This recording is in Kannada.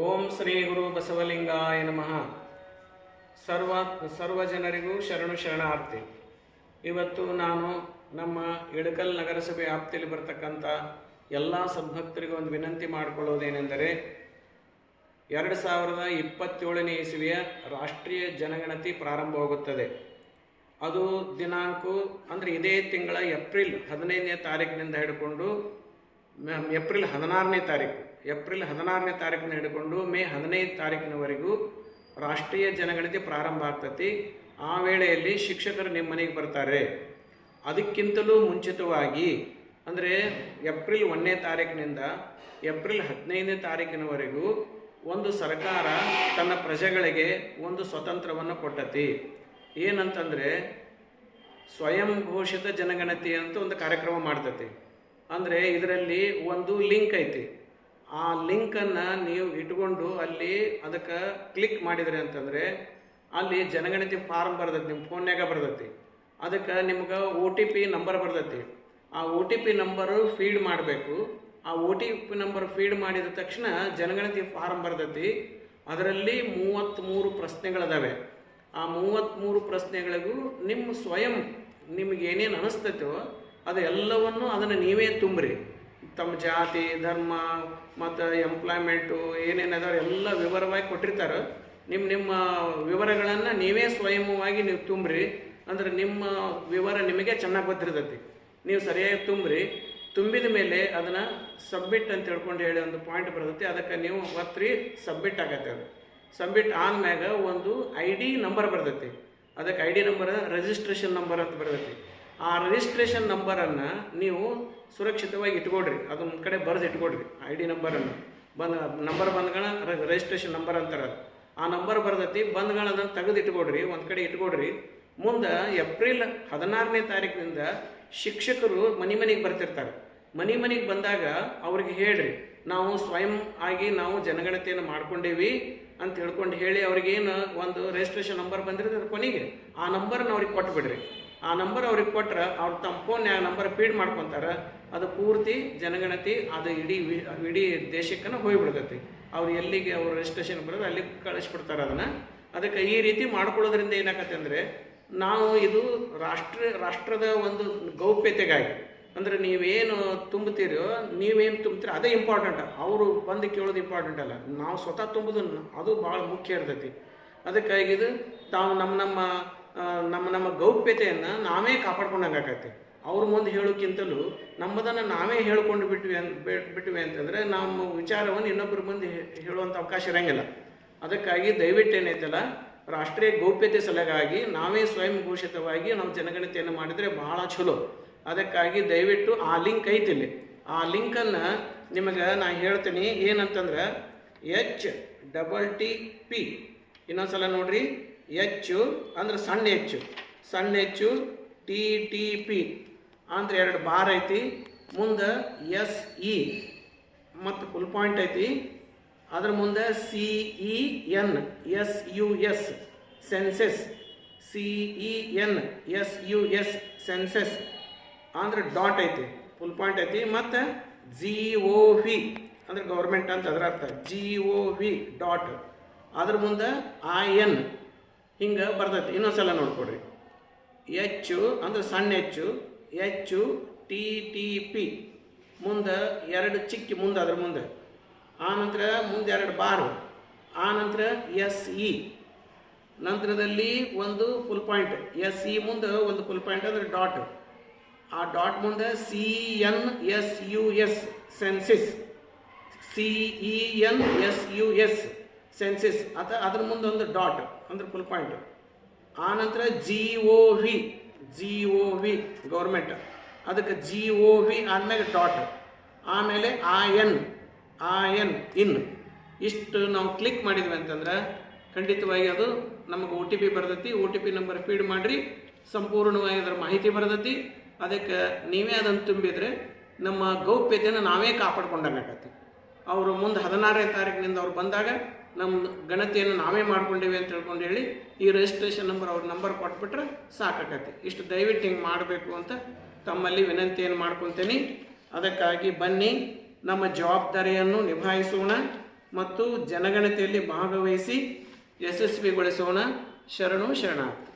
ಓಂ ಶ್ರೀ ಗುರು ಬಸವಲಿಂಗಾಯ ನಮಃ. ಸರ್ವ ಜನರಿಗೂ ಶರಣು ಶರಣಾರ್ಥಿ. ಇವತ್ತು ನಾನು ನಮ್ಮ ಇಳಕಲ್ ನಗರಸಭೆ ವ್ಯಾಪ್ತಿಯಲ್ಲಿ ಬರತಕ್ಕಂಥ ಎಲ್ಲ ಸದ್ಭಕ್ತರಿಗೂ ಒಂದು ವಿನಂತಿ ಮಾಡಿಕೊಳ್ಳೋದೇನೆಂದರೆ 2027ನೇ ಇಸವಿಯ ರಾಷ್ಟ್ರೀಯ ಜನಗಣತಿ ಪ್ರಾರಂಭವಾಗುತ್ತದೆ. ಅದು ದಿನಾಂಕ ಅಂದರೆ ಇದೇ ತಿಂಗಳ ಏಪ್ರಿಲ್ 15ನೇ ತಾರೀಕಿನಿಂದ ಹಿಡ್ಕೊಂಡು ಏಪ್ರಿಲ್ 16ನೇ ತಾರೀಕಿನ ಹಿಡ್ಕೊಂಡು ಮೇ 15 ತಾರೀಕಿನವರೆಗೂ ರಾಷ್ಟ್ರೀಯ ಜನಗಣತಿ ಪ್ರಾರಂಭ ಆಗ್ತತಿ. ಆ ವೇಳೆಯಲ್ಲಿ ಶಿಕ್ಷಕರು ನಿಮ್ಮ ಮನೆಗೆ ಬರ್ತಾರೆ. ಅದಕ್ಕಿಂತಲೂ ಮುಂಚಿತವಾಗಿ ಅಂದರೆ ಏಪ್ರಿಲ್ 1ನೇ ತಾರೀಕಿನಿಂದ ಏಪ್ರಿಲ್ 15ನೇ ತಾರೀಕಿನವರೆಗೂ ಒಂದು ಸರ್ಕಾರ ತನ್ನ ಪ್ರಜೆಗಳಿಗೆ ಒಂದು ಸ್ವತಂತ್ರವನ್ನು ಕೊಟ್ಟತಿ. ಏನಂತಂದರೆ ಸ್ವಯಂ ಘೋಷಿತ ಜನಗಣತಿ ಅಂತ ಒಂದು ಕಾರ್ಯಕ್ರಮ ಮಾಡ್ತತಿ. ಅಂದರೆ ಇದರಲ್ಲಿ ಒಂದು ಲಿಂಕ್ ಐತಿ. ಆ ಲಿಂಕನ್ನು ನೀವು ಇಟ್ಕೊಂಡು ಅಲ್ಲಿ ಅದಕ್ಕೆ ಕ್ಲಿಕ್ ಮಾಡಿದ್ರಿ ಅಂತಂದರೆ ಅಲ್ಲಿ ಜನಗಣತಿ ಫಾರ್ಮ್ ಬರ್ತೈತಿ, ನಿಮ್ಮ ಫೋನ್ಯಾಗ ಬರ್ತೈತಿ. ಅದಕ್ಕೆ ನಿಮ್ಗೆ OTP ನಂಬರ್ ಬರ್ತೈತಿ. ಆ OTP ನಂಬರು ಫೀಡ್ ಮಾಡಬೇಕು. ಆ OTP ನಂಬರ್ ಫೀಡ್ ಮಾಡಿದ ತಕ್ಷಣ ಜನಗಣತಿ ಫಾರ್ಮ್ ಬರ್ತೈತಿ. ಅದರಲ್ಲಿ 33 ಪ್ರಶ್ನೆಗಳಿದಾವೆ. ಆ 33 ಪ್ರಶ್ನೆಗಳಿಗೂ ನಿಮ್ಮ ಸ್ವಯಂ ನಿಮಗೆ ಏನೇನು ಅನಿಸ್ತೈತೋ ಅದು ಎಲ್ಲವನ್ನು ಅದನ್ನು ನೀವೇ ತುಂಬ್ರಿ. ತಮ್ಮ ಜಾತಿ, ಧರ್ಮ ಮತ್ತು ಎಂಪ್ಲಾಯ್ಮೆಂಟು ಏನೇನದಾವೆ ಎಲ್ಲ ವಿವರವಾಗಿ ಕೊಟ್ಟಿರ್ತಾರೆ. ನಿಮ್ಮ ವಿವರಗಳನ್ನು ನೀವೇ ಸ್ವಯಂವಾಗಿ ನೀವು ತುಂಬ್ರಿ. ಅಂದರೆ ನಿಮ್ಮ ವಿವರ ನಿಮಗೆ ಚೆನ್ನಾಗಿ ಗೊತ್ತಿರ್ತೈತಿ. ನೀವು ಸರಿಯಾಗಿ ತುಂಬ್ರಿ. ತುಂಬಿದ ಮೇಲೆ ಅದನ್ನು ಸಬ್ಮಿಟ್ ಅಂತ ಹೇಳ್ಕೊಂಡು ಹೇಳಿ ಒಂದು ಪಾಯಿಂಟ್ ಬರ್ತೈತಿ. ಅದಕ್ಕೆ ನೀವು ಒತ್ತಿ ಸಬ್ಮಿಟ್ ಆಗತ್ತೆ. ಅದು ಸಬ್ಮಿಟ್ ಆದ್ಮ್ಯಾಗ ಒಂದು ID ನಂಬರ್ ಬರ್ತೈತಿ. ಅದಕ್ಕೆ ID ನಂಬರ್ ರಿಜಿಸ್ಟ್ರೇಷನ್ ನಂಬರ್ ಅಂತ ಬರ್ತೈತಿ. ಆ ರಿಜಿಸ್ಟ್ರೇಷನ್ ನಂಬರನ್ನು ನೀವು ಸುರಕ್ಷಿತವಾಗಿ ಇಟ್ಕೊಡ್ರಿ. ಅದೊಂದು ಕಡೆ ಬರೆದು ಇಟ್ಕೊಡ್ರಿ. ID ನಂಬರನ್ನು ನಂಬರ್ ಬಂದ್ಗಳ ರಿಜಿಸ್ಟ್ರೇಷನ್ ನಂಬರ್ ಅಂತಾರೆ. ಆ ನಂಬರ್ ಬರ್ತೈತಿ. ಬಂದ್ಗಳ ಅದನ್ನು ತೆಗೆದು ಇಟ್ಕೊಡ್ರಿ, ಒಂದು ಕಡೆ ಇಟ್ಕೊಡ್ರಿ. ಮುಂದೆ ಏಪ್ರಿಲ್ 16ನೇ ತಾರೀಕಿನಿಂದ ಶಿಕ್ಷಕರು ಮನೆಗೆ ಬರ್ತಿರ್ತಾರೆ. ಮನೆಗೆ ಬಂದಾಗ ಅವ್ರಿಗೆ ಹೇಳ್ರಿ, ನಾವು ಸ್ವಯಂ ಆಗಿ ನಾವು ಜನಗಣತಿಯನ್ನು ಮಾಡ್ಕೊಂಡೇವಿ ಅಂತ ಹೇಳ್ಕೊಂಡು ಹೇಳಿ ಅವ್ರಿಗೇನು ಒಂದು ರಿಜಿಸ್ಟ್ರೇಷನ್ ನಂಬರ್ ಬಂದಿರ್ತದೆ ಕೊನೆಗೆ ಆ ನಂಬರ್ನ ಅವ್ರಿಗೆ ಕೊಟ್ಬಿಡ್ರಿ. ಆ ನಂಬರ್ ಅವ್ರಿಗೆ ಕೊಟ್ರೆ ಅವ್ರು ತಮ್ಮ ಫೋನ್ ನಂಬರ್ ಫೀಡ್ ಮಾಡ್ಕೊತಾರೆ. ಅದು ಪೂರ್ತಿ ಜನಗಣತಿ ಅದು ಇಡೀ ದೇಶಕ್ಕನ್ನು ಹೋಗಿಬಿಡ್ತೈತಿ. ಅವ್ರು ಎಲ್ಲಿಗೆ ಅವ್ರು ರಿಜಿಸ್ಟ್ರೇಷನ್ ಬರೋದು ಅಲ್ಲಿಗೆ ಕಳಿಸ್ಬಿಡ್ತಾರೆ ಅದನ್ನು. ಅದಕ್ಕೆ ಈ ರೀತಿ ಮಾಡ್ಕೊಳ್ಳೋದ್ರಿಂದ ಏನಾಗತ್ತೆ ಅಂದರೆ ನಾವು ಇದು ರಾಷ್ಟ್ರದ ಒಂದು ಗೌಪ್ಯತೆಗಾಗಿ, ಅಂದರೆ ನೀವೇನು ತುಂಬ್ತೀರೋ ನೀವೇನು ತುಂಬ್ತೀರೋ ಅದೇ ಇಂಪಾರ್ಟೆಂಟ್. ಅವರು ಬಂದು ಕೇಳೋದು ಇಂಪಾರ್ಟೆಂಟ್ ಅಲ್ಲ, ನಾವು ಸ್ವತಃ ತುಂಬೋದು ಅದು ಭಾಳ ಮುಖ್ಯ ಇರ್ತೈತಿ. ಅದಕ್ಕಾಗಿ ಇದು ತಾವು ನಮ್ಮ ಗೌಪ್ಯತೆಯನ್ನು ನಾವೇ ಕಾಪಾಡ್ಕೊಂಡಂಗೆ ಆಕೈತಿ. ಅವ್ರ ಮುಂದೆ ಹೇಳೋಕ್ಕಿಂತಲೂ ನಮ್ಮದನ್ನು ನಾವೇ ಹೇಳ್ಕೊಂಡು ಬಿಟ್ವಿ ಅಂತಂದರೆ ನಮ್ಮ ವಿಚಾರವನ್ನು ಇನ್ನೊಬ್ಬರ ಮುಂದೆ ಹೇಳುವಂಥ ಅವಕಾಶ ಇರೋಂಗಿಲ್ಲ. ಅದಕ್ಕಾಗಿ ದಯವಿಟ್ಟು ಏನೈತಲ್ಲ, ರಾಷ್ಟ್ರೀಯ ಗೌಪ್ಯತೆ ಸಲುವಾಗಿ ನಾವೇ ಸ್ವಯಂ ಘೋಷಿತವಾಗಿ ನಾವು ಜನಗಣತಿಯನ್ನು ಮಾಡಿದರೆ ಭಾಳ ಚಲೋ. ಅದಕ್ಕಾಗಿ ದಯವಿಟ್ಟು ಆ ಲಿಂಕ್ ಐತಿಲ್ಲಿ. ಆ ಲಿಂಕನ್ನು ನಿಮಗೆ ನಾನು ಹೇಳ್ತೀನಿ. ಏನಂತಂದ್ರೆ HTTP ಇನ್ನೊಂದ್ಸಲ ನೋಡ್ರಿ. H ಅಂದ್ರೆ ಸಣ್ಣ H TTP ಅಂದ್ರೆ 2 ಬಾರ್ ಐತಿ. ಮುಂದೆ SE ಮತ್ತು ಫುಲ್ ಪಾಯಿಂಟ್ ಐತಿ. ಅದ್ರ ಮುಂದೆ CEN SUS census CEN SUS census ಅಂದ್ರೆ ಡಾಟ್ ಐತಿ, ಫುಲ್ ಪಾಯಿಂಟ್ ಐತಿ. ಮತ್ತು GOV ಅಂದ್ರೆ ಗೌರ್ಮೆಂಟ್ ಅಂತ ಅದರ ಅರ್ಥ. GOV ಡಾಟ್ ಅದ್ರ ಮುಂದೆ IN ಹಿಂಗೆ ಬರ್ತೈತಿ. ಇನ್ನೊಂದ್ಸಲ ನೋಡ್ಕೊಡ್ರಿ. H ಅಂದ್ರೆ ಸಣ್ಣ HTTP ಮುಂದೆ 2 ಚಿಕ್ಕ ಮುಂದೆ ಅದ್ರ ಮುಂದೆ. ಆನಂತರ ಮುಂದೆ 2 ಬಾರು. ಆನಂತರ SE ನಂತರದಲ್ಲಿ ಒಂದು ಫುಲ್ ಪಾಯಿಂಟ್. SE ಮುಂದೆ ಒಂದು ಫುಲ್ ಪಾಯಿಂಟ್ ಅಂದರೆ ಡಾಟ್. ಆ ಡಾಟ್ ಮುಂದೆ CEN SUS ಸೆನ್ಸಿಸ್ CEN SUS ಸೆನ್ಸಿಸ್ ಅದ್ರ ಮುಂದೆ ಒಂದು ಡಾಟ್ ಅಂದ್ರೆ ಫುಲ್ ಪಾಯಿಂಟ್. ಆನಂತರ GOV ಗೌರ್ಮೆಂಟ್. ಅದಕ್ಕೆ GOV ಆದ್ಮೇಲೆ ಡಾಟ್. ಆಮೇಲೆ IN ಇಷ್ಟು ನಾವು ಕ್ಲಿಕ್ ಮಾಡಿದ್ವಿ ಅಂತಂದ್ರೆ ಖಂಡಿತವಾಗಿ ಅದು ನಮಗೆ OTP ಬರ್ತೈತಿ. OTP ನಂಬರ್ ಫೀಡ್ ಮಾಡಿರಿ, ಸಂಪೂರ್ಣವಾಗಿ ಅದರ ಮಾಹಿತಿ ಬರ್ತೈತಿ. ಅದಕ್ಕೆ ನೀವೇ ಅದನ್ನು ತುಂಬಿದರೆ ನಮ್ಮ ಗೌಪ್ಯತೆಯನ್ನು ನಾವೇ ಕಾಪಾಡ್ಕೊಂಡಾಗತ್ತೆ. ಅವರು ಮುಂದೆ 16ನೇ ತಾರೀಕಿನಿಂದ ಅವ್ರು ಬಂದಾಗ ನಮ್ಮ ಗಣತಿಯನ್ನು ನಾವೇ ಮಾಡ್ಕೊಂಡೇವೆ ಅಂತ ಹೇಳ್ಕೊಂಡು ಹೇಳಿ ಈ ರಿಜಿಸ್ಟ್ರೇಷನ್ ನಂಬರ್ ಅವ್ರ ನಂಬರ್ ಕೊಟ್ಬಿಟ್ರೆ ಸಾಕಾಗತ್ತೆ. ಇಷ್ಟು ದಯವಿಟ್ಟು ಹಿಂಗೆ ಮಾಡಬೇಕು ಅಂತ ತಮ್ಮಲ್ಲಿ ವಿನಂತಿಯನ್ನು ಮಾಡ್ಕೊತೀನಿ. ಅದಕ್ಕಾಗಿ ಬನ್ನಿ, ನಮ್ಮ ಜವಾಬ್ದಾರಿಯನ್ನು ನಿಭಾಯಿಸೋಣ. ಮತ್ತು ಜನಗಣತಿಯಲ್ಲಿ ಭಾಗವಹಿಸಿ ಯಶಸ್ವಿಗೊಳಿಸೋಣ. ಶರಣು ಶರಣಾರ್ಥಿ.